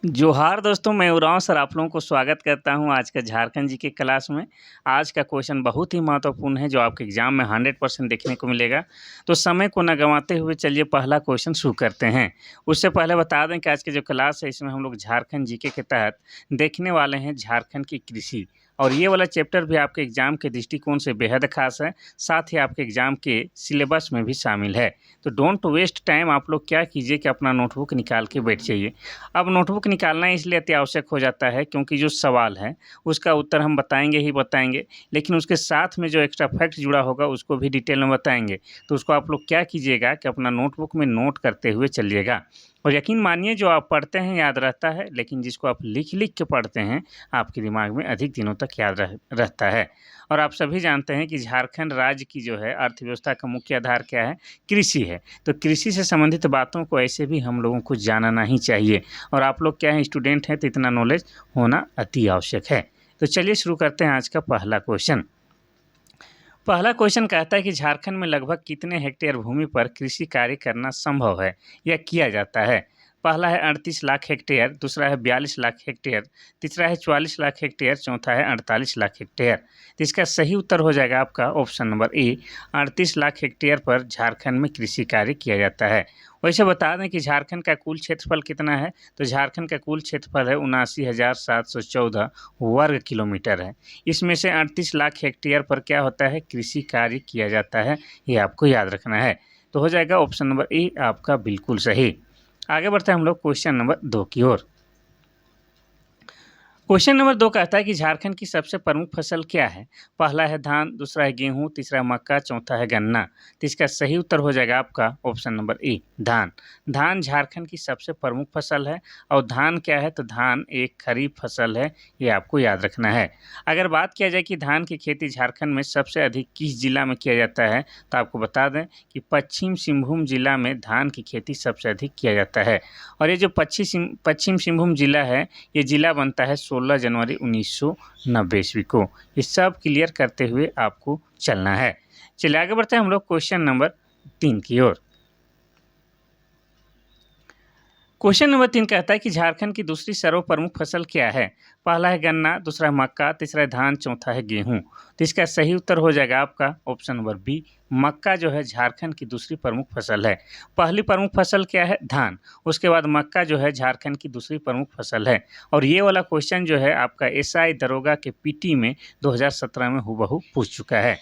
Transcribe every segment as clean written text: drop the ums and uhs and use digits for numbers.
जोहार दोस्तों, मैं उरांव सर आप लोगों को स्वागत करता हूं आज का झारखंड जी के क्लास में। आज का क्वेश्चन बहुत ही महत्वपूर्ण है जो आपके एग्जाम में 100% देखने को मिलेगा। तो समय को न गंवाते हुए चलिए पहला क्वेश्चन शुरू करते हैं। उससे पहले बता दें कि आज की जो क्लास है इसमें हम लोग झारखंड जीके के तहत देखने वाले हैं झारखंड की कृषि, और ये वाला चैप्टर भी आपके एग्जाम के दृष्टिकोण से बेहद खास है, साथ ही आपके एग्जाम के सिलेबस में भी शामिल है। तो डोंट वेस्ट टाइम, आप लोग क्या कीजिए कि अपना नोटबुक निकाल के बैठ जाइए। अब नोटबुक निकालना इसलिए अति आवश्यक हो जाता है क्योंकि जो सवाल है उसका उत्तर हम बताएंगे ही बताएंगे, लेकिन उसके साथ में जो एक्स्ट्रा फैक्ट जुड़ा होगा उसको भी डिटेल में बताएंगे। तो उसको आप लोग क्या कीजिएगा कि अपना नोटबुक में नोट करते हुए चलिएगा। और यकीन मानिए जो आप पढ़ते हैं याद रहता है, लेकिन जिसको आप लिख लिख के पढ़ते हैं आपके दिमाग में अधिक दिनों तक याद रहता है। और आप सभी जानते हैं कि झारखंड राज्य की जो है अर्थव्यवस्था का मुख्य आधार क्या है? कृषि है। तो कृषि से संबंधित बातों को ऐसे भी हम लोगों को जानना ही चाहिए। और आप लोग क्या है, स्टूडेंट हैं, तो इतना नॉलेज होना अति आवश्यक है। तो चलिए शुरू करते हैं आज का पहला क्वेश्चन। पहला क्वेश्चन कहता है कि झारखंड में लगभग कितने हेक्टेयर भूमि पर कृषि कार्य करना संभव है या किया जाता है? पहला है 38 लाख हेक्टेयर, दूसरा है 42 लाख हेक्टेयर, तीसरा है 44 लाख हेक्टेयर, चौथा है 48 लाख हेक्टेयर। तो इसका सही उत्तर हो जाएगा आपका option number A, 38 lakh hectare पर झारखंड में कृषि कार्य किया जाता है। वैसे बता दें कि झारखंड का कुल क्षेत्रफल कितना है, तो झारखंड का कुल क्षेत्रफल है 79,714 वर्ग किलोमीटर है। इसमें से 38 लाख हेक्टेयर पर क्या होता है, कृषि कार्य किया जाता है, ये आपको याद रखना है। तो हो जाएगा ऑप्शन नंबर ए आपका बिल्कुल सही। आगे बढ़ते हैं हम लोग क्वेश्चन नंबर 2 की ओर। क्वेश्चन नंबर 2 कहता है कि झारखंड की सबसे प्रमुख फसल क्या है? पहला है धान, दूसरा है गेहूँ, तीसरा है मक्का, चौथा है गन्ना। तो इसका सही उत्तर हो जाएगा आपका ऑप्शन नंबर ए, धान। धान झारखंड की सबसे प्रमुख फसल है। और धान क्या है, तो धान एक खरीफ फसल है, ये आपको याद रखना है। अगर बात किया जाए कि धान की खेती झारखंड में सबसे अधिक किस जिला में किया जाता है, तो आपको बता दें कि पश्चिम सिंहभूम जिला में धान की खेती सबसे अधिक किया जाता है। और ये जो पश्चिम सिंहभूम जिला है, ये जिला बनता है 16 जनवरी 1990 ईस्वी को। ये सब क्लियर करते हुए आपको चलना है। चलिए आगे बढ़ते हैं हम लोग क्वेश्चन नंबर 3 की ओर। क्वेश्चन नंबर 3 कहता है कि झारखंड की दूसरी सर्वप्रमुख फसल क्या है? पहला है गन्ना, दूसरा है मक्का, तीसरा है धान, चौथा है गेहूं। तो इसका सही उत्तर हो जाएगा आपका ऑप्शन नंबर बी, मक्का जो है झारखंड की दूसरी प्रमुख फसल है। पहली प्रमुख फसल क्या है? धान। उसके बाद मक्का जो है झारखंड की दूसरी प्रमुख फसल है। और ये वाला क्वेश्चन जो है आपका एसआई दरोगा के पीटी में 2017 में हूबहू पूछ चुका है।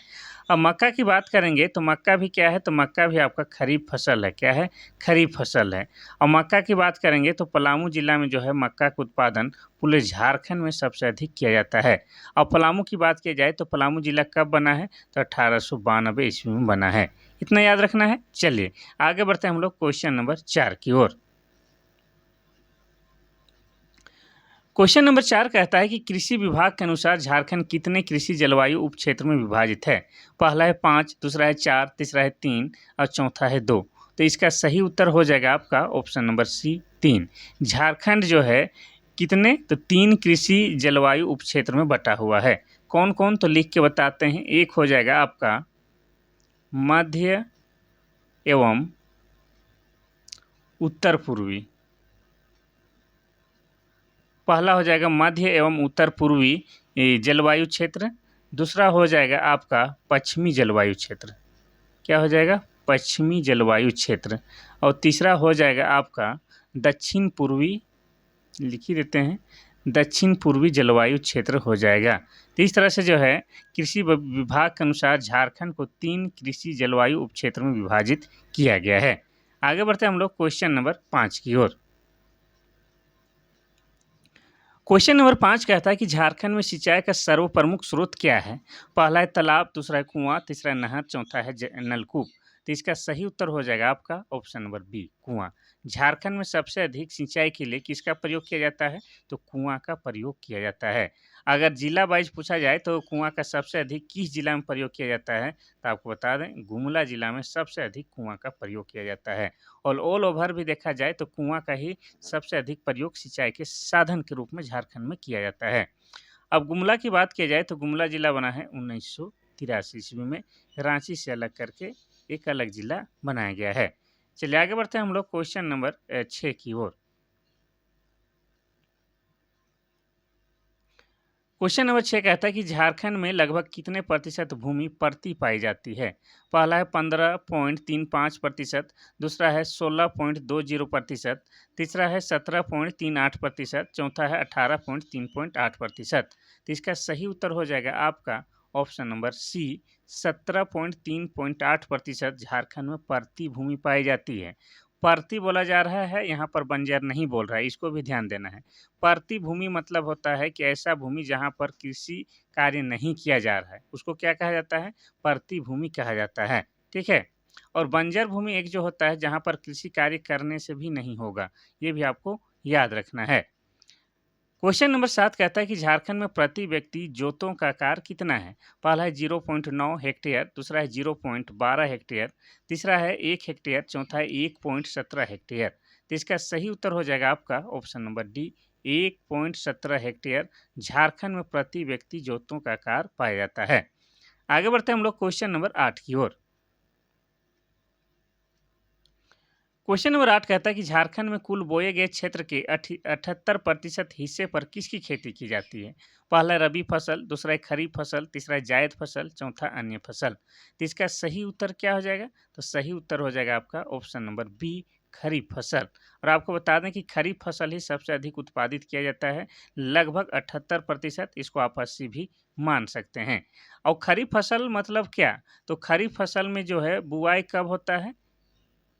अब मक्का की बात करेंगे तो मक्का भी क्या है, तो मक्का भी आपका खरीफ फसल है। क्या है? खरीफ फसल है। और मक्का की बात करेंगे तो पलामू जिला में जो है मक्का का उत्पादन पूरे झारखंड में सबसे अधिक किया जाता है। और पलामू की बात की जाए तो पलामू जिला कब बना है, तो 1892 ईस्वी में बना है। इतना याद रखना है। चलिए आगे बढ़ते हैं हम लोग क्वेश्चन नंबर 4 की ओर। क्वेश्चन नंबर 4 कहता है कि कृषि विभाग के अनुसार झारखंड कितने कृषि जलवायु उप क्षेत्र में विभाजित है? पहला है 5, दूसरा है 4, तीसरा है 3 और चौथा है 2। तो इसका सही उत्तर हो जाएगा आपका ऑप्शन नंबर सी, 3। झारखंड जो है कितने, तो 3 कृषि जलवायु उप क्षेत्र में बटा हुआ है। कौन कौन, तो लिख के बताते हैं। एक हो जाएगा आपका मध्य एवं उत्तर पूर्वी। पहला हो जाएगा मध्य एवं उत्तर पूर्वी जलवायु क्षेत्र। दूसरा हो जाएगा आपका पश्चिमी जलवायु क्षेत्र। क्या हो जाएगा? पश्चिमी जलवायु क्षेत्र। और तीसरा हो जाएगा आपका दक्षिण पूर्वी, लिख ही देते हैं, दक्षिण पूर्वी जलवायु क्षेत्र हो जाएगा। तो इस तरह से जो है कृषि विभाग के अनुसार झारखंड को 3 कृषि जलवायु उप क्षेत्र में विभाजित किया गया है। आगे बढ़ते हैं हम लोग क्वेश्चन नंबर 5 की ओर। क्वेश्चन नंबर 5 कहता है कि झारखंड में सिंचाई का सर्वप्रमुख स्रोत क्या है? पहला है तालाब, दूसरा है कुआं, तीसरा है नहर, चौथा है नलकूप। तो इसका सही उत्तर हो जाएगा आपका ऑप्शन नंबर बी, कुआं। झारखंड में सबसे अधिक सिंचाई के लिए किसका प्रयोग किया जाता है? तो कुआं का प्रयोग किया जाता है। अगर जिला वाइज पूछा जाए तो कुआं का सबसे अधिक किस जिला में प्रयोग किया जाता है, तो आपको बता दें गुमला जिला में सबसे अधिक कुआं का प्रयोग किया जाता है। और ऑल ओवर भी देखा जाए तो कुआं का ही सबसे अधिक प्रयोग सिंचाई के साधन के रूप में झारखंड में किया जाता है। अब गुमला की बात की जाए तो गुमला जिला बना है 1983 ईस्वी में, रांची से अलग करके एक अलग जिला बनाया गया है। चलिए आगे बढ़ते हैं हम लोग क्वेश्चन नंबर 6 की ओर। क्वेश्चन नंबर 6 कहता है कि झारखंड में लगभग कितने प्रतिशत भूमि परती पाई जाती है? पहला है 15.35%, दूसरा है 16.20%, तीसरा है 17.38%, चौथा है 18.3.8%। तो इसका सही उत्तर हो जाएगा आपका ऑप्शन नंबर सी, 17.3.8% झारखंड में परती भूमि पाई जाती है। परती बोला जा रहा है, यहाँ पर बंजर नहीं बोल रहा है, इसको भी ध्यान देना है। परती भूमि मतलब होता है कि ऐसा भूमि जहाँ पर कृषि कार्य नहीं किया जा रहा है, उसको क्या कहा जाता है? परती भूमि कहा जाता है, ठीक है? और बंजर भूमि एक जो होता है जहाँ पर कृषि कार्य करने से भी नहीं होगा, ये भी आपको याद रखना है। क्वेश्चन नंबर 7 कहता है कि झारखंड में प्रति व्यक्ति जोतों का आकार कितना है? पहला है 0.9 हेक्टेयर, दूसरा है 0.12 हेक्टेयर, तीसरा है 1 हेक्टेयर, चौथा है 1.17 हेक्टेयर। तो इसका सही उत्तर हो जाएगा आपका option number D, 1.17 hectare Jharkhand में प्रति व्यक्ति जोतों का आकार पाया जाता है। आगे बढ़ते हैं हम लोग क्वेश्चन नंबर 8 की ओर। क्वेश्चन नंबर 8 कहता है कि झारखंड में कुल बोए गए क्षेत्र के 78% हिस्से पर किसकी खेती की जाती है? पहला है रबी फसल, दूसरा है खरीफ फसल, तीसरा है जायद फसल, चौथा अन्य फसल। तो इसका सही उत्तर क्या हो जाएगा? तो सही उत्तर हो जाएगा आपका ऑप्शन नंबर बी, खरीफ फसल। और आपको बता दें कि खरीफ फसल ही सबसे अधिक उत्पादित किया जाता है, लगभग 78%। इसको आप 80 भी मान सकते हैं। और खरीफ फसल मतलब क्या? तो खरीफ फसल में जो है बुआई कब होता है?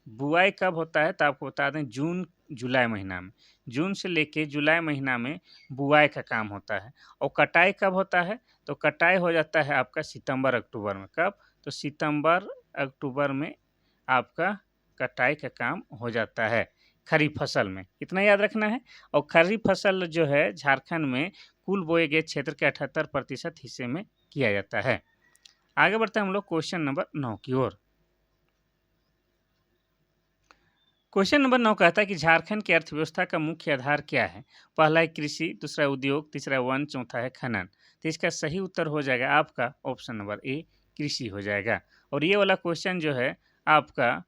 बुआई कब होता है? तो आपको बता दें जून जुलाई महीना में। जून से लेके जुलाई महीना में बुआई का काम होता है। और कटाई कब होता है? तो कटाई हो जाता है आपका सितंबर अक्टूबर में। कब? तो सितंबर अक्टूबर में आपका कटाई का काम हो जाता है खरीफ फसल में। इतना याद रखना है। और खरीफ फसल जो है झारखंड में कुल बोए गए क्षेत्र के 78% हिस्से में किया जाता है। आगे बढ़ते हैं हम लोग क्वेश्चन नंबर 9 की ओर। क्वेश्चन नंबर 9 कहता है कि झारखंड की अर्थव्यवस्था का मुख्य आधार क्या है? पहला है कृषि, दूसरा है उद्योग, तीसरा है वन, चौथा है खनन। तो इसका सही उत्तर हो जाएगा आपका ऑप्शन नंबर ए, कृषि हो जाएगा। और ये वाला क्वेश्चन जो है आपका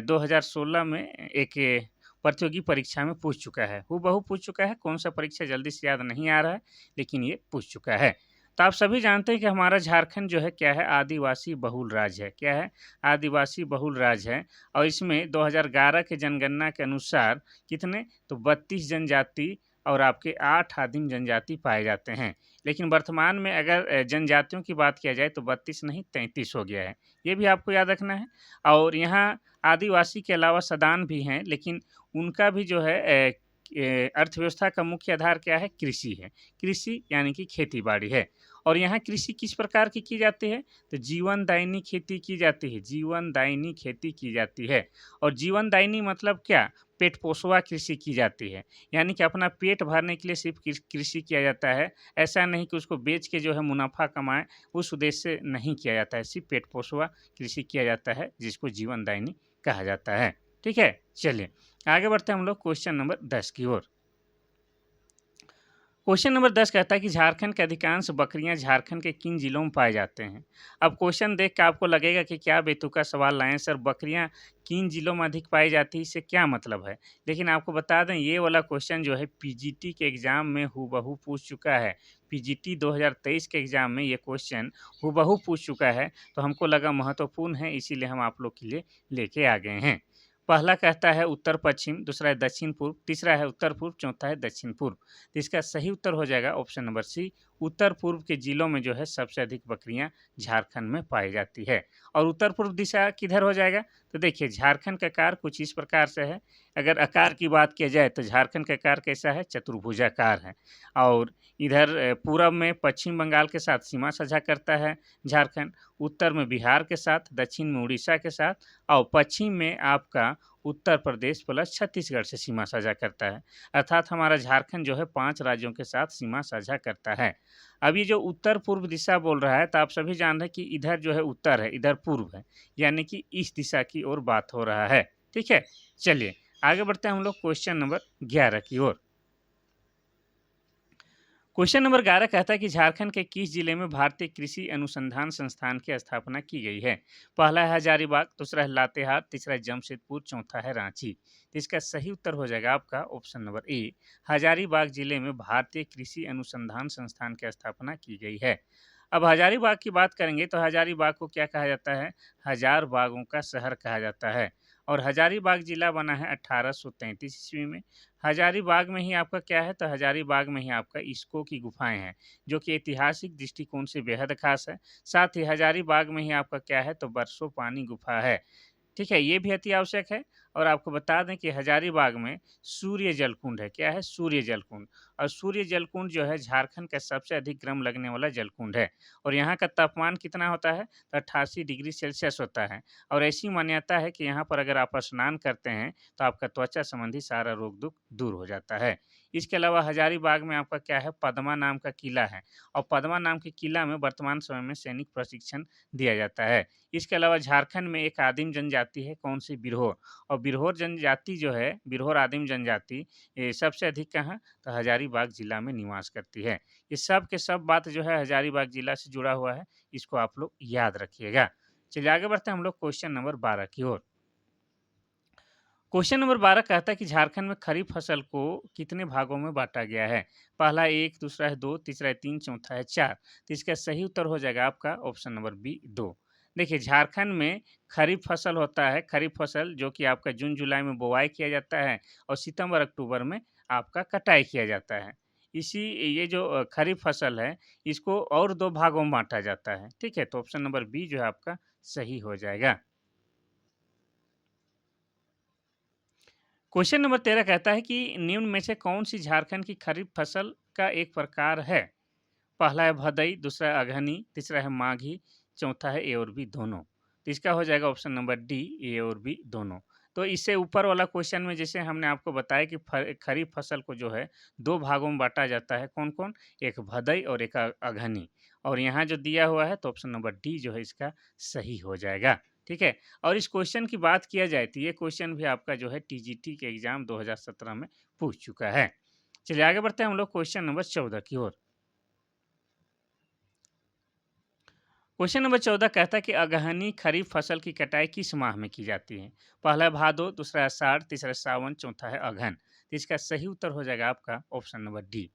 2016 में एक प्रतियोगी परीक्षा में पूछ चुका है, हूबहू पूछ चुका है। कौन सा परीक्षा जल्दी से याद नहीं आ रहा है, लेकिन ये पूछ चुका है। तो आप सभी जानते हैं कि हमारा झारखंड जो है क्या है? आदिवासी बहुल राज्य है। क्या है? आदिवासी बहुल राज्य है। और इसमें 2011 के जनगणना के अनुसार कितने? तो 32 जनजाति और आपके 8 आदिम जनजाति पाए जाते हैं। लेकिन वर्तमान में अगर जनजातियों की बात किया जाए तो 32 नहीं 33 हो गया है। ये भी आपको याद रखना है। और यहाँ आदिवासी के अलावा सदान भी हैं, लेकिन उनका भी जो है अर्थव्यवस्था का मुख्य आधार क्या है? कृषि है। कृषि यानी कि खेती-बाड़ी है। और यहाँ कृषि किस प्रकार की जाती है? तो जीवनदायिनी खेती की जाती है। जीवनदायिनी खेती की जाती है। और जीवनदायिनी मतलब क्या? पेट पोषवा कृषि की जाती है। यानी कि अपना पेट भरने के लिए सिर्फ कृषि किया जाता है। ऐसा नहीं कि उसको बेच के जो है मुनाफा कमाएँ, उस उद्देश्य से नहीं किया जाता है। सिर्फ पेट पोषवा कृषि किया जाता है, जिसको जीवनदायिनी कहा जाता है। ठीक है? चलिए, आगे बढ़ते हैं हम लोग क्वेश्चन नंबर 10 की ओर। क्वेश्चन नंबर 10 कहता है कि झारखंड के अधिकांश बकरियां झारखंड के किन जिलों में पाए जाते हैं? अब क्वेश्चन देख के आपको लगेगा कि क्या बेतुका सवाल लाए हैं सर, बकरियां किन जिलों में अधिक पाई जाती है, इससे क्या मतलब है? लेकिन आपको बता दें ये वाला क्वेश्चन जो है पीजीटी के एग्जाम में हूबहू पूछ चुका है। पीजीटी 2023 के एग्जाम में ये क्वेश्चन हूबहू पूछ चुका है, तो हमको लगा महत्वपूर्ण है, इसीलिए हम आप लोग के लिए लेके आ गए हैं। पहला कहता है उत्तर पश्चिम, दूसरा है दक्षिण पूर्व, तीसरा है उत्तर पूर्व, चौथा है दक्षिण पूर्व। तो इसका सही उत्तर हो जाएगा ऑप्शन नंबर सी, उत्तर पूर्व के जिलों में जो है सबसे अधिक बकरियां झारखंड में पाई जाती है। और उत्तर पूर्व दिशा किधर हो जाएगा? तो देखिए झारखंड का आकार कुछ इस प्रकार से है। अगर आकार की बात किया जाए तो झारखंड का आकार कैसा है? चतुर्भुजाकार है। और इधर पूरब में पश्चिम बंगाल के साथ सीमा साझा करता है झारखंड, उत्तर में बिहार के साथ, दक्षिण में उड़ीसा के साथ, और पश्चिम में आपका उत्तर प्रदेश प्लस छत्तीसगढ़ से सीमा साझा करता है। अर्थात हमारा झारखंड जो है 5 राज्यों के साथ सीमा साझा करता है। अब ये जो उत्तर पूर्व दिशा बोल रहा है, तो आप सभी जान रहे हैं कि इधर जो है उत्तर है, इधर पूर्व है, यानी कि इस दिशा की ओर बात हो रहा है। ठीक है? चलिए, आगे बढ़ते हैं हम लोग क्वेश्चन नंबर 11 की ओर। क्वेश्चन नंबर 11 कहता है कि झारखंड के किस जिले में भारतीय कृषि अनुसंधान संस्थान की स्थापना की गई है? पहला है हजारीबाग, दूसरा है लातेहार, तीसरा है जमशेदपुर, चौथा है रांची। तो इसका सही उत्तर हो जाएगा आपका ऑप्शन नंबर ए, हजारीबाग जिले में भारतीय कृषि अनुसंधान संस्थान की स्थापना की गई है। अब हजारीबाग की बात करेंगे तो हजारीबाग को क्या कहा जाता है? हजार बागों का शहर कहा जाता है। और हजारीबाग जिला बना है 1833 ईस्वी में। हजारीबाग में ही आपका क्या है? तो हजारीबाग में ही आपका इस्को की गुफाएँ हैं, जो कि ऐतिहासिक दृष्टिकोण से बेहद ख़ास है। साथ ही हजारीबाग में ही आपका क्या है? तो बरसो पानी गुफा है। ठीक है, ये भी अति आवश्यक है। और आपको बता दें कि हजारीबाग में सूर्य जलकुंड है। क्या है? सूर्य जलकुंड। और सूर्य जलकुंड जो है झारखंड का सबसे अधिक गर्म लगने वाला जलकुंड है। और यहाँ का तापमान कितना होता है? तो 88 डिग्री सेल्सियस होता है। और ऐसी मान्यता है कि यहाँ पर अगर आप स्नान करते हैं तो आपका त्वचा संबंधी सारा रोग दुख दूर हो जाता है। इसके अलावा हजारीबाग में आपका क्या है? पद्मा नाम का किला है। और पद्मा नाम के किला में वर्तमान समय में सैनिक प्रशिक्षण दिया जाता है। इसके अलावा झारखंड में एक आदिम जनजाति है, कौन सी? बिरहोर। और बिरहोर जनजाति जो है, बिरहोर आदिम जनजाति, ये सबसे अधिक कहाँ? तो हजारीबाग जिला में निवास करती है। ये सब के सब बात जो है हजारीबाग जिला से जुड़ा हुआ है, इसको आप लोग याद रखिएगा। चलिए आगे बढ़ते हैं हम लोग क्वेश्चन नंबर 12 की ओर। क्वेश्चन नंबर 12 कहता है कि झारखंड में खरीफ फसल को कितने भागों में बांटा गया है? पहला 1, दूसरा है 2, तीसरा है 3, चौथा है 4। तो इसका सही उत्तर हो जाएगा आपका ऑप्शन नंबर बी 2। देखिए झारखंड में खरीफ फसल होता है, खरीफ फसल जो कि आपका जून जुलाई में बुआई किया जाता है और सितंबर अक्टूबर में आपका कटाई किया जाता है। इसी ये जो खरीफ फसल है, इसको और 2 भागों में बाँटा जाता है। ठीक है? तो ऑप्शन नंबर बी जो है आपका सही हो जाएगा। क्वेश्चन नंबर 13 कहता है कि निम्न में से कौन सी झारखंड की खरीफ फसल का एक प्रकार है? पहला है भदई, दूसरा है अगहनी, तीसरा है माघी, चौथा है ए और बी दोनों। तो इसका हो जाएगा ऑप्शन नंबर डी, ए और बी दोनों। तो इससे ऊपर वाला क्वेश्चन में जैसे हमने आपको बताया कि खरीफ फसल को जो है 2 भागों में बाँटा जाता है, कौन-कौन? एक भदई और एक अगहनी। और यहाँ जो दिया हुआ है तो ऑप्शन नंबर डी जो है इसका सही हो जाएगा। ठीक है? और इस क्वेश्चन की बात किया जाए तो ये क्वेश्चन भी आपका जो है टीजीटी के एग्ज़ाम 2017 में पूछ चुका है। चलिए आगे बढ़ते हैं हम लोग क्वेश्चन नंबर 14 की ओर। क्वेश्चन नंबर 14 कहता है कि अगहनी खरीफ फसल की कटाई किस माह में की जाती है? पहला है भादो, दूसरा है आषाढ़, तीसरा है सावन, चौथा है अगहन। तो इसका सही उत्तर हो जाएगा आपका ऑप्शन नंबर डी।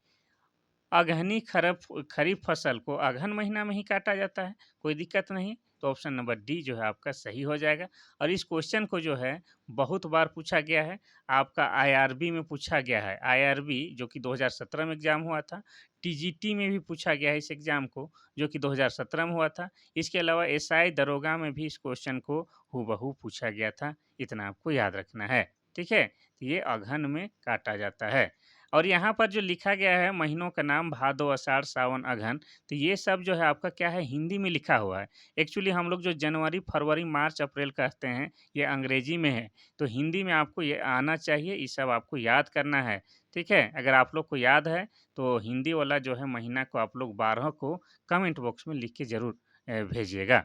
अगहनी खरीफ फसल को अगहन महीना में ही काटा जाता है, कोई दिक्कत नहीं। तो ऑप्शन नंबर डी जो है आपका सही हो जाएगा। और इस क्वेश्चन को जो है बहुत बार पूछा गया है, आपका आईआरबी में पूछा गया है। आईआरबी जो कि 2017 में एग्ज़ाम हुआ था, टीजीटी में भी पूछा गया है इस एग्ज़ाम को, जो कि 2017 में हुआ था। इसके अलावा एसआई दरोगा में भी इस क्वेश्चन को हूबहू पूछा गया था, इतना आपको याद रखना है। ठीक है? तो ये अगहन में काटा जाता है। और यहाँ पर जो लिखा गया है महीनों का नाम भादो, आषाढ़, सावन, अगहन, तो ये सब जो है आपका क्या है? हिंदी में लिखा हुआ है। एक्चुअली हम लोग जो जनवरी, फरवरी, मार्च, अप्रैल कहते हैं, ये अंग्रेजी में है। तो हिंदी में आपको ये आना चाहिए, ये सब आपको याद करना है। ठीक है? अगर आप लोग को याद है तो हिंदी वाला जो है महीना को आप लोग 12 को कमेंट बॉक्स में लिख के ज़रूर भेजिएगा।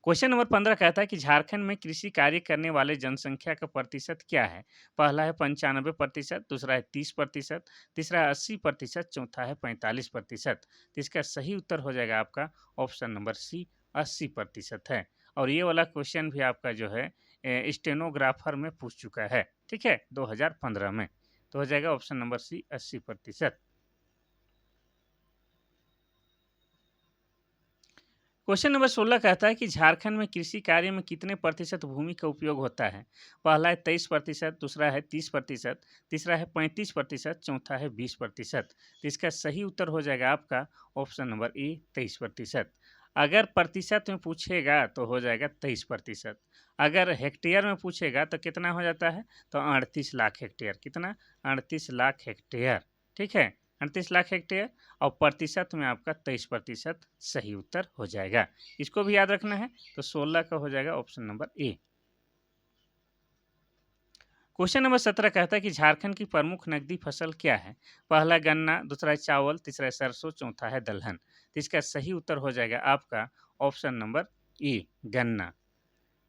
क्वेश्चन नंबर 15 कहता है कि झारखंड में कृषि कार्य करने वाले जनसंख्या का प्रतिशत क्या है? पहला है 95%, दूसरा है 30%, तीसरा है 80%, चौथा है 45%। तो इसका सही उत्तर हो जाएगा आपका ऑप्शन नंबर सी, 80% है। और ये वाला क्वेश्चन भी आपका जो है स्टेनोग्राफर में पूछ चुका है। ठीक है? 2015 में। तो हो जाएगा option number C, 80%। Question number 16 कहता है कि झारखंड में कृषि कार्य में कितने प्रतिशत भूमि का उपयोग होता है? पहला है 23%, दूसरा है 30%, तीसरा है 35%, चौथा है 20%। तो इसका सही उत्तर हो जाएगा आपका ऑप्शन नंबर ए, 23%। अगर प्रतिशत में पूछेगा तो हो जाएगा 23%। अगर हेक्टेयर में पूछेगा तो कितना हो जाता है? तो 38 लाख हेक्टेयर। कितना? 38 लाख हेक्टेयर। ठीक है? 38 लाख हेक्टेयर। और प्रतिशत में आपका 23% सही उत्तर हो जाएगा। इसको भी याद रखना है। तो 16 का हो जाएगा option number A. Question number 17 कहता है कि झारखंड की प्रमुख नकदी फसल क्या है? पहला गन्ना, दूसरा है चावल, तीसरा है सरसों, चौथा है दलहन। तो इसका सही उत्तर हो जाएगा आपका ऑप्शन नंबर ए, गन्ना।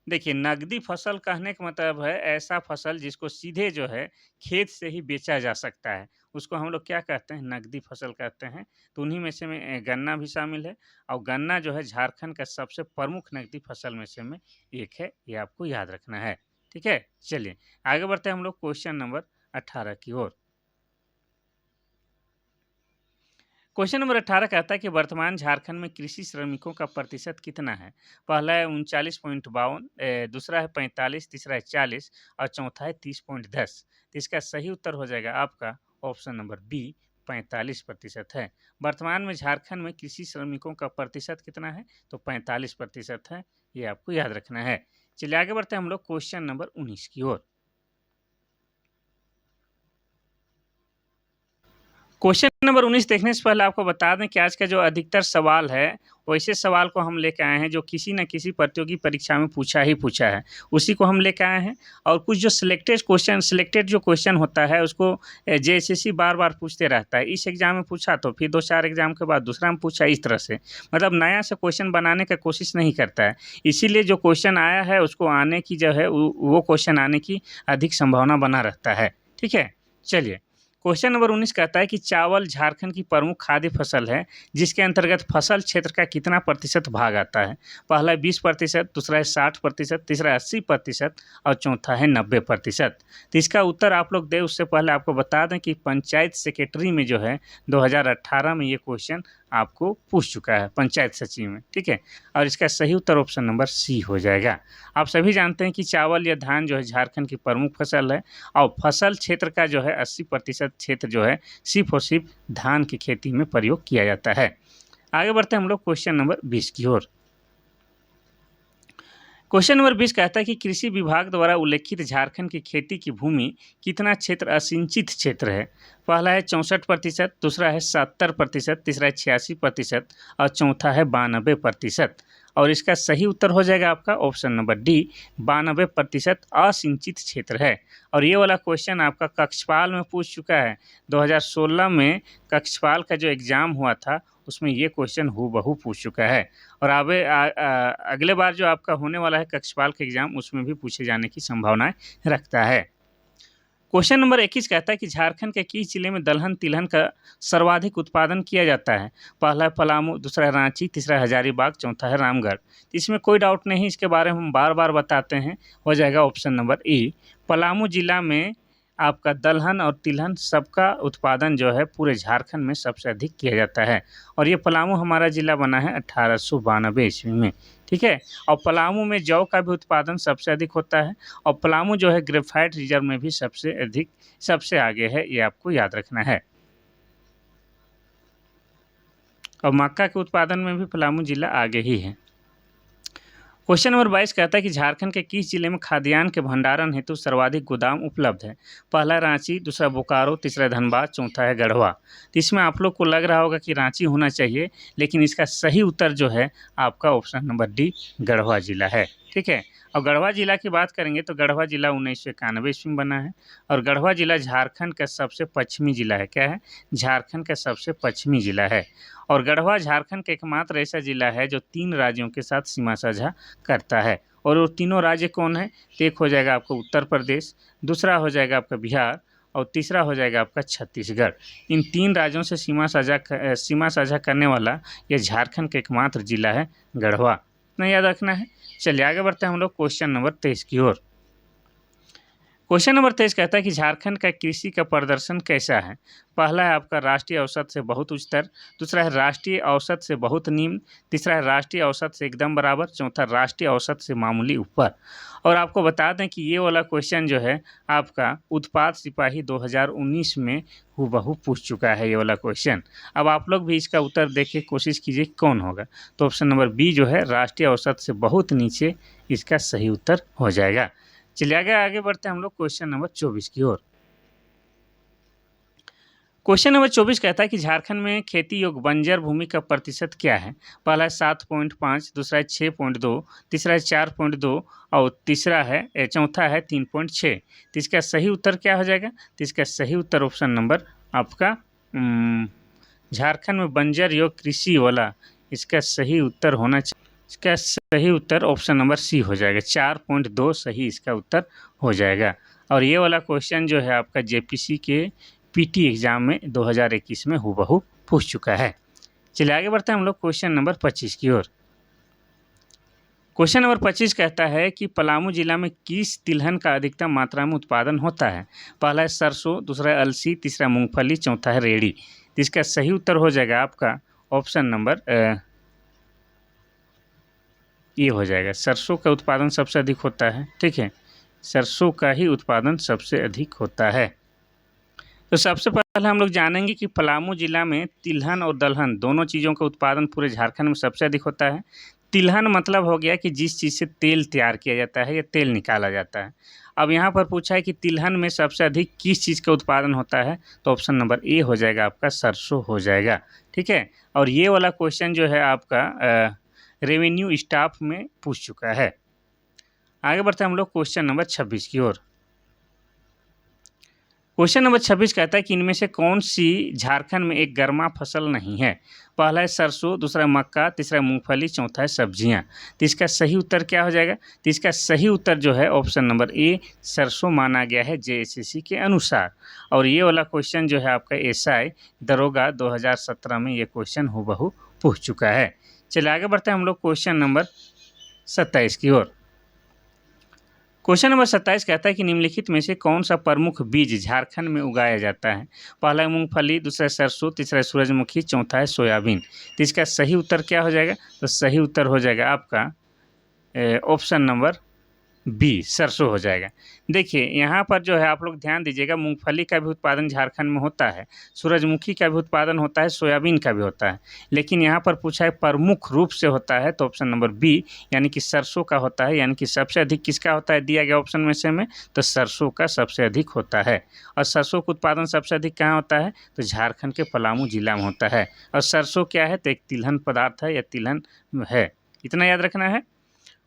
देखिए, नकदी फसल कहने का मतलब है ऐसा फसल जिसको सीधे जो है खेत से ही बेचा जा सकता है, उसको हम लोग क्या कहते हैं? नकदी फसल कहते हैं। तो उन्हीं में से गन्ना भी शामिल है और गन्ना जो है झारखंड का सबसे प्रमुख नकदी फसल में से में एक है, ये आपको याद रखना है। ठीक है? चलिए, आगे बढ़ते हैं हम लोग क्वेश्चन नंबर 18 की ओर। क्वेश्चन नंबर 18 कहता है कि वर्तमान झारखंड में कृषि श्रमिकों का प्रतिशत कितना है? पहला है 39.52, दूसरा है 45, तीसरा है 40 और चौथा है 30.10। तो इसका सही उत्तर हो जाएगा आपका ऑप्शन नंबर बी, 45% है। वर्तमान में झारखंड में कृषि श्रमिकों का प्रतिशत कितना है? तो 45% है, ये आपको याद रखना है। चलिए आगे बढ़ते हैं हम लोग क्वेश्चन नंबर 19 की ओर। क्वेश्चन नंबर 19 देखने से पहले आपको बता दें कि आज का जो अधिकतर सवाल है, वैसे सवाल को हम लेके आए हैं जो किसी न किसी प्रतियोगी परीक्षा में पूछा ही पूछा है, उसी को हम लेके आए हैं। और कुछ जो सिलेक्टेड जो क्वेश्चन होता है उसको जेएसएससी बार-बार पूछते रहता है। इस एग्ज़ाम में पूछा तो फिर 2-4 एग्ज़ाम के बाद दूसरा में पूछा, इस तरह से। मतलब नया से क्वेश्चन बनाने का कोशिश नहीं करता है। इसीलिए जो क्वेश्चन आया है उसको आने की जो है वो क्वेश्चन आने की अधिक संभावना बना रहता है। ठीक है? चलिए, क्वेश्चन नंबर 19 कहता है कि चावल झारखंड की प्रमुख खाद्य फसल है, जिसके अंतर्गत फसल क्षेत्र का कितना प्रतिशत भाग आता है? पहला है 20%, दूसरा है 60%, तीसरा है 80% और चौथा है 90%। तो इसका उत्तर आप लोग दें उससे पहले आपको बता दें कि पंचायत सेक्रेटरी में जो है 2018 में ये क्वेश्चन आपको पूछ चुका है, पंचायत सचिव में। ठीक है? और इसका सही उत्तर ऑप्शन नंबर सी हो जाएगा। आप सभी जानते हैं कि चावल या धान जो है झारखंड की प्रमुख फसल है और फसल क्षेत्र का जो है 80% क्षेत्र जो है सिर्फ और सिर्फ धान की खेती में प्रयोग किया जाता है। आगे बढ़ते हैं हम लोग क्वेश्चन नंबर 20 की ओर। क्वेश्चन नंबर 20 कहता है कि कृषि विभाग द्वारा उल्लेखित झारखंड की खेती की भूमि कितना क्षेत्र असिंचित क्षेत्र है? पहला है 64%, दूसरा है 70%, तीसरा है 86% और चौथा है 92%। और इसका सही उत्तर हो जाएगा आपका ऑप्शन नंबर डी, 92% असिंचित क्षेत्र है। और ये वाला क्वेश्चन आपका कक्षपाल में पूछ चुका है। 2016 में कक्षपाल का जो एग्ज़ाम हुआ था उसमें ये क्वेश्चन हूबहू पूछ चुका है। और अगले बार जो आपका होने वाला है कक्षपाल का एग्ज़ाम उसमें भी पूछे जाने की संभावनाएँ रखता है। क्वेश्चन नंबर 21 कहता है कि झारखंड के किस जिले में दलहन तिलहन का सर्वाधिक उत्पादन किया जाता है? पहला है पलामू, दूसरा है रांची, तीसरा है हजारीबाग, चौथा है रामगढ़। इसमें कोई डाउट नहीं, इसके बारे में हम बार-बार बताते हैं, हो जाएगा ऑप्शन नंबर ई। पलामू जिला में आपका दलहन और तिलहन सबका उत्पादन जो है पूरे झारखंड में सबसे अधिक किया जाता है। और ये पलामू हमारा ज़िला बना है 1892 ईस्वी में। ठीक है? और पलामू में जौ का भी उत्पादन सबसे अधिक होता है और पलामू जो है ग्रेफाइट रिजर्व में भी सबसे आगे है, ये आपको याद रखना है। और मक्का के उत्पादन में भी पलामू जिला आगे ही है। क्वेश्चन नंबर 22 कहता है कि झारखंड के किस जिले में खाद्यान्न के भंडारण हेतु सर्वाधिक गोदाम उपलब्ध है? पहला रांची, दूसरा बोकारो, तीसरा धनबाद, चौथा है गढ़वा। तो इसमें आप लोग को लग रहा होगा कि रांची होना चाहिए, लेकिन इसका सही उत्तर जो है आपका ऑप्शन नंबर डी, गढ़वा जिला है। ठीक है? और गढ़वा जिला की बात करेंगे तो गढ़वा जिला 1991 ईस्वी में बना है और गढ़वा जिला झारखंड का सबसे पश्चिमी जिला है। क्या है? झारखंड का सबसे पश्चिमी जिला है। और गढ़वा झारखंड का एकमात्र ऐसा जिला है जो 3 राज्यों के साथ सीमा साझा करता है। और वो तीनों राज्य कौन है? तो एक हो जाएगा आपका उत्तर प्रदेश, दूसरा हो जाएगा आपका बिहार और तीसरा हो जाएगा आपका छत्तीसगढ़। इन 3 राज्यों से सीमा साझा करने वाला ये झारखंड का एकमात्र जिला है गढ़वा। इतना याद रखना है। चलिए आगे बढ़ते हैं हम लोग क्वेश्चन नंबर 23 की ओर। क्वेश्चन नंबर 23 कहता है कि झारखंड का कृषि का प्रदर्शन कैसा है? पहला है आपका राष्ट्रीय औसत से बहुत उच्चतर, दूसरा है राष्ट्रीय औसत से बहुत निम्न, तीसरा है राष्ट्रीय औसत से एकदम बराबर, चौथा राष्ट्रीय औसत से मामूली ऊपर। और आपको बता दें कि ये वाला क्वेश्चन जो है आपका उत्पाद सिपाही 2019 में हूबहू पूछ चुका है ये वाला क्वेश्चन। अब आप लोग भी इसका उत्तर देख के कोशिश कीजिए कौन होगा। तो ऑप्शन नंबर बी जो है राष्ट्रीय औसत से बहुत नीचे, इसका सही उत्तर हो जाएगा। चलिए आगे बढ़ते हैं हम लोग क्वेश्चन नंबर 24 की ओर। क्वेश्चन नंबर 24 कहता है कि झारखंड में खेती योग्य बंजर भूमि का प्रतिशत क्या है? पहला है 7.5, दूसरा है 6.2, तीसरा है 4.2 और चौथा है 3.6। तो इसका सही उत्तर क्या हो जाएगा? तो इसका सही उत्तर ऑप्शन नंबर आपका झारखंड में बंजर योग्य कृषि वाला इसका सही उत्तर होना चाहिए। इसका सही उत्तर ऑप्शन नंबर सी हो जाएगा। 4.2 सही इसका उत्तर हो जाएगा। और ये वाला क्वेश्चन जो है आपका जेपीसी के पीटी एग्जाम में 2021 में हूबहू पूछ चुका है। चलिए आगे बढ़ते हैं हम लोग क्वेश्चन नंबर 25 की ओर। क्वेश्चन नंबर 25 कहता है कि पलामू जिला में किस तिलहन का अधिकतम मात्रा में उत्पादन होता है? पहला है सरसों, दूसरा है अलसी, तीसरा मूंगफली, चौथा है रेड़ी। तो इसका सही उत्तर हो जाएगा आपका ऑप्शन नंबर ये हो जाएगा। सरसों का उत्पादन सबसे अधिक होता है, ठीक है, सरसों का ही उत्पादन सबसे अधिक होता है। तो सबसे पहले हम लोग जानेंगे कि पलामू जिला में तिलहन और दलहन दोनों चीज़ों का उत्पादन पूरे झारखंड में सबसे अधिक होता है। तिलहन मतलब हो गया कि जिस चीज़ से तेल तैयार किया जाता है या तेल निकाला जाता है। अब यहाँ पर पूछा है कि तिलहन में सबसे अधिक किस चीज़ का उत्पादन होता है, तो ऑप्शन नंबर ए हो जाएगा आपका, सरसों हो जाएगा, ठीक है। और ये वाला क्वेश्चन जो है आपका रेवेन्यू स्टाफ में पूछ चुका है। आगे बढ़ते हैं हम लोग क्वेश्चन नंबर 26 की ओर। क्वेश्चन नंबर 26 कहता है कि इनमें से कौन सी झारखंड में एक गर्मा फसल नहीं है? पहला है सरसों, दूसरा है मक्का, तीसरा है मूंगफली, चौथा है सब्जियां। तो इसका सही उत्तर क्या हो जाएगा? तो इसका सही उत्तर जो है ऑप्शन नंबर ए, सरसों माना गया है जेएसएससी के अनुसार। और ये वाला क्वेश्चन जो है आपका एसआई दरोगा 2017 में ये क्वेश्चन हूबहू पूछ चुका है। चलिए आगे बढ़ते हैं हम लोग क्वेश्चन नंबर 27 की ओर। क्वेश्चन नंबर 27 कहता है कि निम्नलिखित में से कौन सा प्रमुख बीज झारखंड में उगाया जाता है? पहला है मूंगफली, दूसरा है सरसों, तीसरा है सूरजमुखी, चौथा है सोयाबीन। तो इसका सही उत्तर क्या हो जाएगा? तो सही उत्तर हो जाएगा आपका ऑप्शन नंबर बी, सरसों हो जाएगा। देखिए यहाँ पर जो है आप लोग ध्यान दीजिएगा, मूंगफली का भी उत्पादन झारखंड में होता है, सूरजमुखी का भी उत्पादन होता है, सोयाबीन का भी होता है, लेकिन यहाँ पर पूछा है प्रमुख रूप से होता है, तो ऑप्शन नंबर बी यानी कि सरसों का होता है। यानी कि सबसे अधिक किसका होता है दिया गया ऑप्शन में से में, तो सरसों का सबसे अधिक होता है। और सरसों का उत्पादन सबसे अधिक कहाँ होता है? तो झारखंड के पलामू जिला में होता है। और सरसों क्या है? तो एक तिलहन पदार्थ है या तिलहन है, इतना याद रखना है।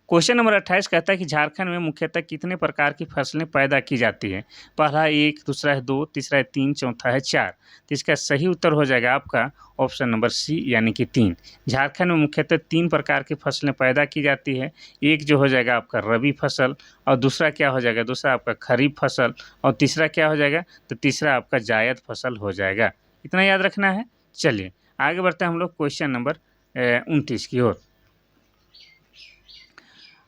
क्वेश्चन नंबर 28 कहता है कि झारखंड में मुख्यतः कितने प्रकार की फसलें पैदा की जाती है? पहला है 1, दूसरा है 2, तीसरा है 3, चौथा है 4। तो इसका सही उत्तर हो जाएगा आपका ऑप्शन नंबर सी यानी कि 3। झारखंड में मुख्यतः 3 प्रकार की फसलें पैदा की जाती है। एक जो हो जाएगा आपका रबी फसल, और दूसरा क्या हो जाएगा? दूसरा आपका खरीफ फसल, और तीसरा क्या हो जाएगा? तो तीसरा आपका जायद फसल हो जाएगा। इतना याद रखना है। चलिए आगे बढ़ते हैं हम लोग क्वेश्चन नंबर 29 की ओर।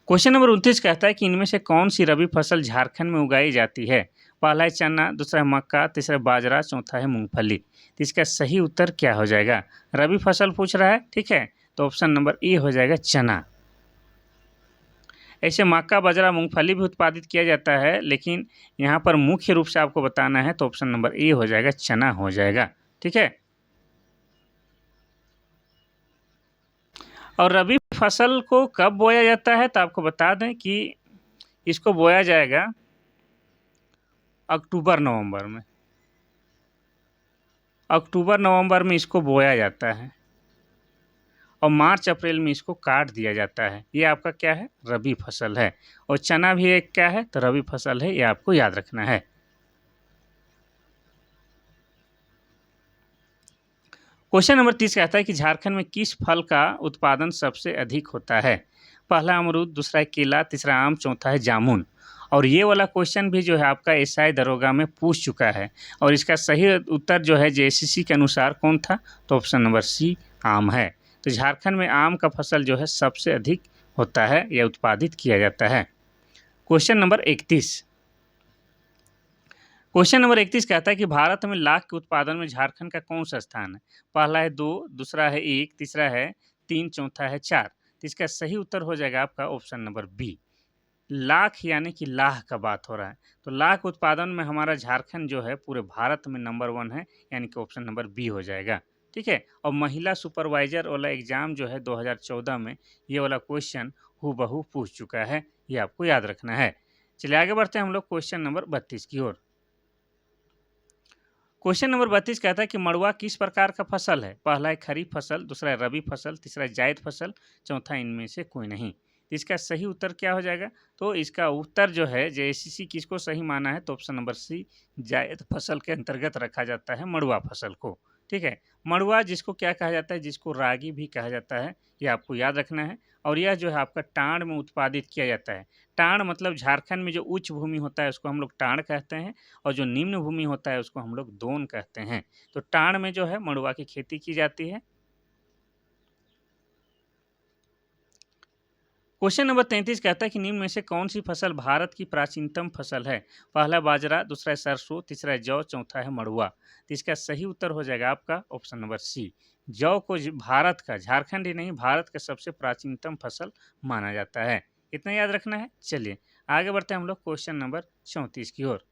क्वेश्चन नंबर 29 कहता है कि इनमें से कौन सी रबी फसल झारखंड में उगाई जाती है? पहला है चना, दूसरा है मक्का, तीसरा बाजरा, चौथा है मूंगफली। तो इसका सही उत्तर क्या हो जाएगा? रबी फसल पूछ रहा है, ठीक है, तो ऑप्शन नंबर ए हो जाएगा, चना। ऐसे मक्का, बाजरा, मूंगफली भी उत्पादित किया जाता है, लेकिन यहाँ पर मुख्य रूप से आपको बताना है, तो ऑप्शन नंबर ए हो जाएगा, चना हो जाएगा, ठीक है। और रबी फसल को कब बोया जाता है? तो आपको बता दें कि इसको बोया जाएगा अक्टूबर नवंबर में। अक्टूबर नवंबर में इसको बोया जाता है और मार्च अप्रैल में इसको काट दिया जाता है। ये आपका क्या है? रबी फसल है। और चना भी एक क्या है? तो रबी फसल है, ये आपको याद रखना है। क्वेश्चन नंबर 30 कहता है कि झारखंड में किस फल का उत्पादन सबसे अधिक होता है? पहला अमरूद, दूसरा है केला, तीसरा आम, चौथा है जामुन। और ये वाला क्वेश्चन भी जो है आपका एसआई दरोगा में पूछ चुका है, और इसका सही उत्तर जो है जेएसएससी के अनुसार कौन था? तो ऑप्शन नंबर सी, आम है। तो झारखंड में आम का फसल जो है सबसे अधिक होता है या उत्पादित किया जाता है। Question number 31। क्वेश्चन नंबर 31 कहता है कि भारत में लाख के उत्पादन में झारखंड का कौन सा स्थान है? पहला है 2, दूसरा है 1, तीसरा है 3, चौथा है 4। तो इसका सही उत्तर हो जाएगा आपका ऑप्शन नंबर बी, लाख यानी कि लाख का बात हो रहा है। तो लाख उत्पादन में हमारा झारखंड जो है पूरे भारत में नंबर 1 है, यानी कि ऑप्शन नंबर बी हो जाएगा, ठीक है। और महिला सुपरवाइजर वाला एग्जाम जो है 2014 में ये वाला क्वेश्चन हूबहू पूछ चुका है, ये आपको याद रखना है। चलिए आगे बढ़ते हैं हम लोग क्वेश्चन नंबर 32 की ओर। क्वेश्चन नंबर 32 कहता है कि मड़ुआ किस प्रकार का फसल है? पहला है खरीफ फसल, दूसरा है रबी फसल, तीसरा है जायद फसल, चौथा इनमें से कोई नहीं। इसका सही उत्तर क्या हो जाएगा? तो इसका उत्तर जो है जेएसएससी किसको सही माना है? तो ऑप्शन नंबर सी, जायद फसल के अंतर्गत रखा जाता है मड़ुआ फसल को, ठीक है। मड़ुआ जिसको क्या कहा जाता है, जिसको रागी भी कहा जाता है, ये आपको याद रखना है। और यह जो है आपका टाँड़ में उत्पादित किया जाता है। टाँड़ मतलब झारखंड में जो उच्च भूमि होता है उसको हम लोग टाँड़ कहते हैं, और जो निम्न भूमि होता है उसको हम लोग दोन कहते हैं। तो टाँड़ में जो है मड़ुआ की खेती की जाती है। क्वेश्चन नंबर 33 कहता है कि निम्न में से कौन सी फसल भारत की प्राचीनतम फसल है? पहला बाजरा, दूसरा है सरसों, तीसरा है जौ, चौथा है मड़ुआ। तो इसका सही उत्तर हो जाएगा आपका ऑप्शन नंबर सी। जौ को भारत का, झारखंड ही नहीं भारत का सबसे प्राचीनतम फसल माना जाता है। इतना याद रखना है। चलिए आगे बढ़ते हैं हम लोग क्वेश्चन नंबर 34 की ओर।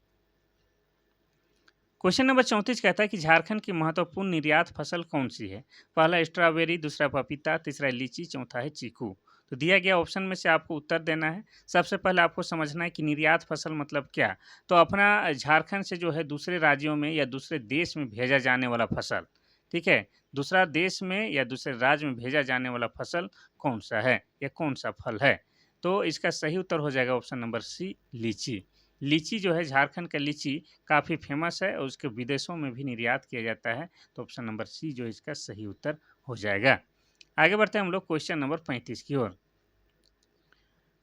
क्वेश्चन नंबर 34 कहता है कि झारखंड की महत्वपूर्ण निर्यात फसल कौन सी है? पहला स्ट्रॉबेरी, दूसरा पपीता, तीसरा लीची, चौथा है चीकू। तो दिया गया ऑप्शन में से आपको उत्तर देना है। सबसे पहले आपको समझना है कि निर्यात फसल मतलब क्या। तो अपना झारखंड से जो है दूसरे राज्यों में या दूसरे देश में भेजा जाने वाला फसल, ठीक है। दूसरा देश में या दूसरे राज्य में भेजा जाने वाला फसल कौन सा है या कौन सा फल है? तो इसका सही उत्तर हो जाएगा ऑप्शन नंबर सी, लीची। लीची जो है, झारखंड का लीची काफ़ी फेमस है और उसके विदेशों में भी निर्यात किया जाता है। तो ऑप्शन नंबर सी जो है इसका सही उत्तर हो जाएगा। आगे बढ़ते हैं हम लोग क्वेश्चन नंबर 35 की ओर।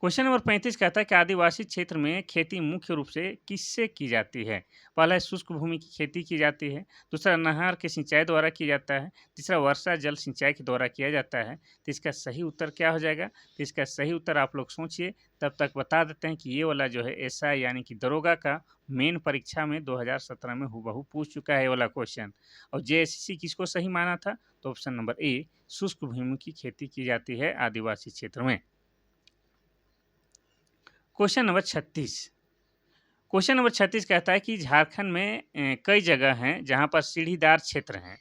क्वेश्चन नंबर 35 कहता है कि आदिवासी क्षेत्र में खेती मुख्य रूप से किससे की जाती है? पहला है शुष्क भूमि की खेती की जाती है, दूसरा नहर के सिंचाई द्वारा किया जाता है, तीसरा वर्षा जल सिंचाई के द्वारा किया जाता है। तो इसका सही उत्तर क्या हो जाएगा? तो इसका सही उत्तर आप लोग सोचिए, तब तक बता देते हैं कि ये वाला जो है एसआई यानी कि दरोगा का मेन परीक्षा में 2017 में हूबहू पूछ चुका है ये वाला क्वेश्चन। और जेएसएससी किसको सही माना था? तो ऑप्शन नंबर ए, शुष्क भूमि की खेती की जाती है आदिवासी क्षेत्र में। Question number 36। क्वेश्चन नंबर 36 कहता है कि झारखंड में कई जगह हैं जहां पर सीढ़ीदार क्षेत्र हैं।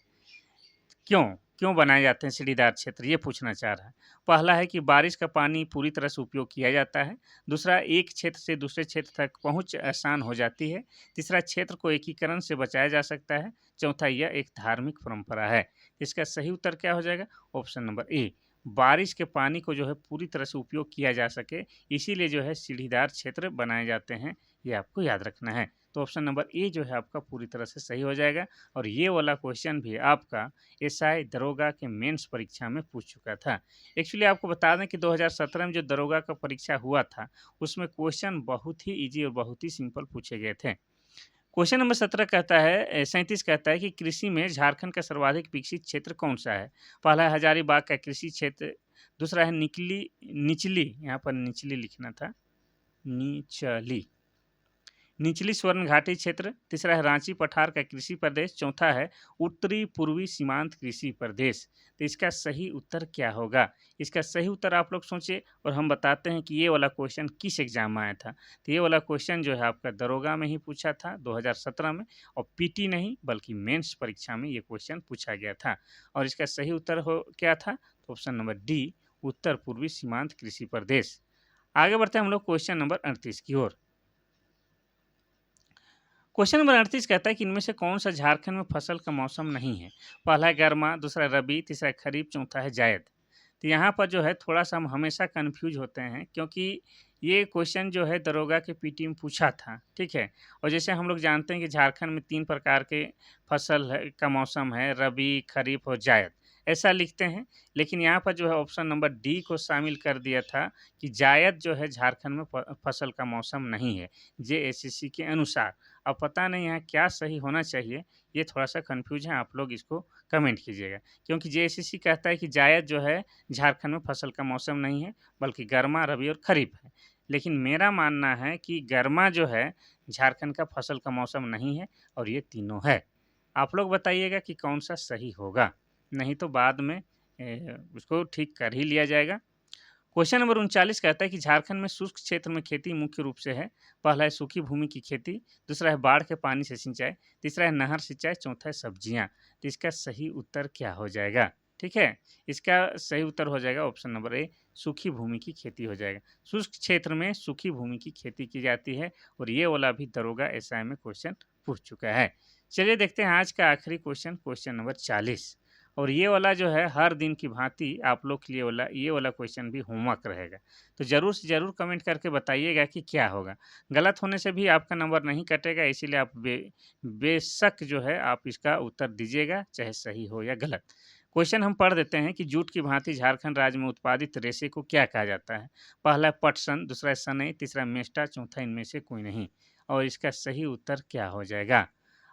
क्यों? क्यों बनाए जाते हैं सीढ़ीदार क्षेत्र? ये पूछना चाह रहा है। पहला है कि बारिश का पानी पूरी तरह से उपयोग किया जाता है। दूसरा, एक क्षेत्र से दूसरे क्षेत्र तक पहुंच आसान हो जाती है। तीसरा, क्षेत्र को एकीकरण से बचाया जा सकता है। चौथा, यह एक धार्मिक परंपरा है। इसका सही उत्तर क्या हो जाएगा? ऑप्शन नंबर ए, बारिश के पानी को जो है पूरी तरह से उपयोग किया जा सके, इसीलिए जो है सीढ़ीदार क्षेत्र बनाए जाते हैं। ये आपको याद रखना है। तो ऑप्शन नंबर ए जो है आपका पूरी तरह से सही हो जाएगा। और ये वाला क्वेश्चन भी आपका एसआई दरोगा के मेंस परीक्षा में पूछ चुका था। एक्चुअली आपको बता दें कि 2017 में जो दरोगा का परीक्षा हुआ था, उसमें क्वेश्चन बहुत ही ईजी और बहुत ही सिंपल पूछे गए थे। क्वेश्चन नंबर 17 कहता है 37 कहता है कि कृषि में झारखंड का सर्वाधिक विकसित क्षेत्र कौन सा है? पहला है हजारीबाग का कृषि क्षेत्र, दूसरा है निकली निचली, यहाँ पर निचली लिखना था, निचली निचली स्वर्ण घाटी क्षेत्र, तीसरा है रांची पठार का कृषि प्रदेश, चौथा है उत्तरी पूर्वी सीमांत कृषि प्रदेश। तो इसका सही उत्तर क्या होगा? इसका सही उत्तर आप लोग सोचिए और हम बताते हैं कि ये वाला क्वेश्चन किस एग्जाम में आया था। तो ये वाला क्वेश्चन जो है आपका दरोगा में ही पूछा था 2017 में, और पीटी नहीं बल्कि मेंस परीक्षा में ये क्वेश्चन पूछा गया था। और इसका सही उत्तर हो क्या था? तो ऑप्शन नंबर डी, उत्तर पूर्वी सीमांत कृषि प्रदेश। आगे बढ़ते हैं हम लोग क्वेश्चन नंबर 38 की ओर। क्वेश्चन नंबर 38 कहता है कि इनमें से कौन सा झारखंड में फसल का मौसम नहीं है? पहला है गर्मा, दूसरा रबी, तीसरा है खरीफ, चौथा है जायद। तो यहाँ पर जो है थोड़ा सा हम हमेशा कंफ्यूज होते हैं, क्योंकि ये क्वेश्चन जो है दरोगा के पीटी में पूछा था, ठीक है। और जैसे हम लोग जानते हैं कि झारखंड में 3 प्रकार के फसल का मौसम है, रबी, खरीफ और जायद, ऐसा लिखते हैं। लेकिन यहाँ पर जो है ऑप्शन नंबर डी को शामिल कर दिया था कि जायद जो है झारखंड में फसल का मौसम नहीं है, जेएसएससी के अनुसार। अब पता नहीं यहाँ क्या सही होना चाहिए, ये थोड़ा-सा कन्फ्यूज़ है, आप लोग इसको कमेंट कीजिएगा। क्योंकि जेएसएससी कहता है कि जायद जो है झारखंड में फसल का मौसम नहीं है, बल्कि गर्मा, रबी और खरीफ है। लेकिन मेरा मानना है कि गर्मा जो है झारखंड का फसल का मौसम नहीं है और ये तीनों है। आप लोग बताइएगा कि कौन-सा सही होगा, नहीं तो बाद में उसको ठीक कर ही लिया जाएगा। क्वेश्चन नंबर 39 कहता है कि झारखंड में शुष्क क्षेत्र में खेती मुख्य रूप से है। पहला है सूखी भूमि की खेती, दूसरा है बाढ़ के पानी से सिंचाई, तीसरा है नहर सिंचाई, चौथा है सब्जियां। तो इसका सही उत्तर क्या हो जाएगा? ठीक है, इसका सही उत्तर हो जाएगा ऑप्शन नंबर ए, सूखी भूमि की खेती हो जाएगा। शुष्क क्षेत्र में सूखी भूमि की खेती की जाती है और ये वाला भी दरोगा एसआई में क्वेश्चन पूछ चुका है। चलिए देखते हैं आज का आखिरी क्वेश्चन, क्वेश्चन नंबर 40। और ये वाला जो है हर दिन की भांति आप लोग के लिए वाला ये वाला क्वेश्चन भी होमवर्क रहेगा। तो ज़रूर से ज़रूर कमेंट करके बताइएगा कि क्या होगा। गलत होने से भी आपका नंबर नहीं कटेगा, इसीलिए आप बेशक जो है आप इसका उत्तर दीजिएगा, चाहे सही हो या गलत। क्वेश्चन हम पढ़ देते हैं कि जूट की भांति झारखंड राज्य में उत्पादित रेशे को क्या कहा जाता है? पहला पटसन, दूसरा सनई, तीसरा मेस्टा, चौथा इनमें से कोई नहीं। और इसका सही उत्तर क्या हो जाएगा?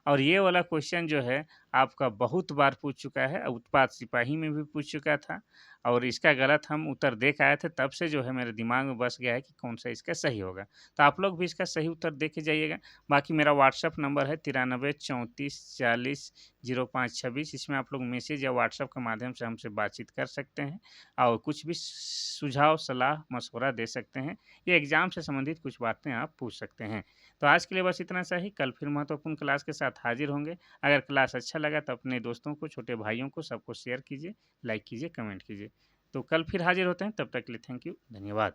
और ये वाला क्वेश्चन जो है आपका बहुत बार पूछ चुका है, उत्पाद सिपाही में भी पूछ चुका था और इसका गलत हम उत्तर दे के आए थे, तब से जो है मेरे दिमाग में बस गया है कि कौन सा इसका सही होगा। तो आप लोग भी इसका सही उत्तर दे के जाइएगा। बाकी मेरा व्हाट्सएप नंबर है 93 34 40 05 26, इसमें आप लोग मैसेज या व्हाट्सएप के माध्यम से हमसे बातचीत कर सकते हैं और कुछ भी सुझाव, सलाह, मशवरा दे सकते हैं। ये एग्ज़ाम से संबंधित कुछ बातें आप पूछ सकते हैं। तो आज के लिए बस इतना सा ही, कल फिर महत्वपूर्ण क्लास के साथ हाजिर होंगे। अगर क्लास अच्छा लगा तो अपने दोस्तों को, छोटे भाइयों को, सबको शेयर कीजिए, लाइक कीजिए, कमेंट कीजिए। तो कल फिर हाजिर होते हैं, तब तक के लिए थैंक यू, धन्यवाद।